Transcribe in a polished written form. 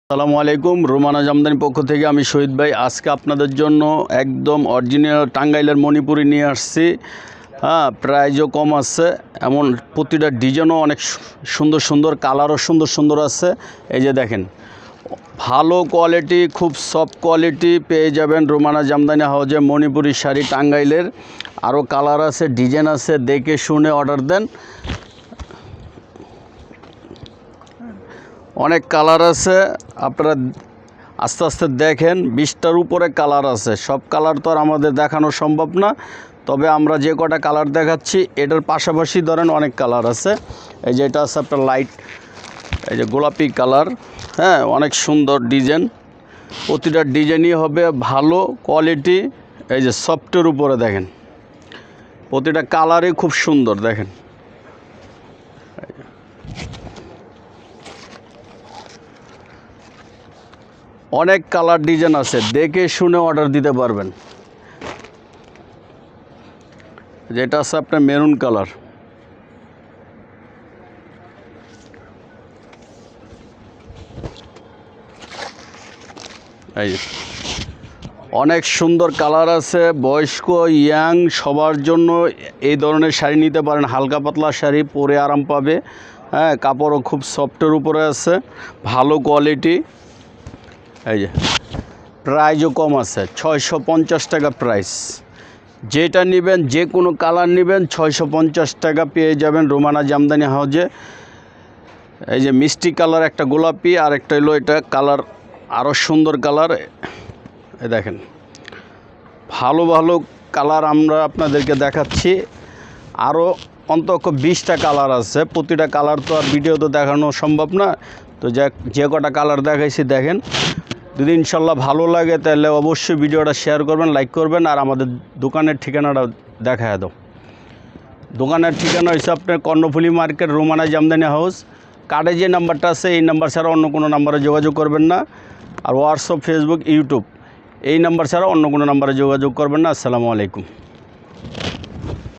আসসালামু আলাইকুম। রোমানা জামদানি পক্ষ থেকে আমি শহীদ ভাই আজকে আপনাদের জন্য একদম অরিজিনাল টাঙ্গাইলের মণিপুরি নিয়ে আসছি। প্রাইজও কম আছে, এমন প্রতিটা ডিজাইনও অনেক সুন্দর সুন্দর, কালারও সুন্দর সুন্দর আছে। এই যে দেখেন, ভালো কোয়ালিটি, খুব সফট কোয়ালিটি পেয়ে যাবেন রোমানা জামদানি হাউজে মণিপুরি শাড়ি টাঙ্গাইলের। আরও কালার আছে, ডিজাইন আছে, দেখে শুনে অর্ডার দেন। অনেক কালার আছে, আপনারা আস্তে আস্তে দেখেন। 20টার উপরে কালার আছে। সব কালার তো আর আমাদের দেখানো সম্ভব না, তবে আমরা যে কটা কালার দেখাচ্ছি এটার পাশাপাশি ধরেন অনেক কালার আছে। এই যে এটা আছে আপনার লাইট, এই যে গোলাপি কালার, অনেক সুন্দর ডিজাইন। প্রতিটা ডিজাইনই হবে ভালো কোয়ালিটি। এই যে সফটের উপরে দেখেন, প্রতিটা কালারই খুব সুন্দর। দেখেন, অনেক কালার ডিজাইন আছে, দেখে শুনে অর্ডার দিতে পারবেন। যেটা আছে আপনার মেরুন কালার, এই অনেক সুন্দর কালার আছে। বয়স্ক, ইয়াং সবার জন্য এই ধরনের শাড়ি নিতে পারেন। হালকা পাতলা শাড়ি পরে আরাম পাবে। কাপড়ও খুব সফটের উপরে আছে, ভালো কোয়ালিটি। এই যে প্রাইজও কম আছে, 650 টাকা প্রাইস। যেটা নেবেন, যে কোনো কালার নেবেন 650 টাকা পেয়ে যাবেন রোমানা জামদানি হাউজে। এই যে মিষ্টি কালার একটা, গোলাপি, আর একটা হলো এটা কালার, আরও সুন্দর কালার। এই দেখেন, ভালো ভালো কালার আমরা আপনাদেরকে দেখাচ্ছি। আরও অন্তত 20টা কালার আছে। প্রতিটা কালার তো আর ভিডিওতে দেখানো সম্ভব না, তো যে কটা কালার দেখাইছি দেখেন। যদি ইনশাল্লাহ ভালো লাগে তাহলে অবশ্যই ভিডিওটা শেয়ার করবেন, লাইক করবেন। আর আমাদের দোকানের ঠিকানাটা দেখায় দাও। দোকানের ঠিকানা হচ্ছে আপনার কর্ণফুলী মার্কেট, রোমানা জামদানি হাউস। কার্ডে যে নাম্বারটা আছে এই নাম্বার ছাড়া অন্য কোনো নাম্বারে যোগাযোগ করবেন না। আর হোয়াটসঅ্যাপ, ফেসবুক, ইউটিউব এই নাম্বার ছাড়া অন্য কোনো নাম্বারে যোগাযোগ করবেন না। আসসালামু আলাইকুম।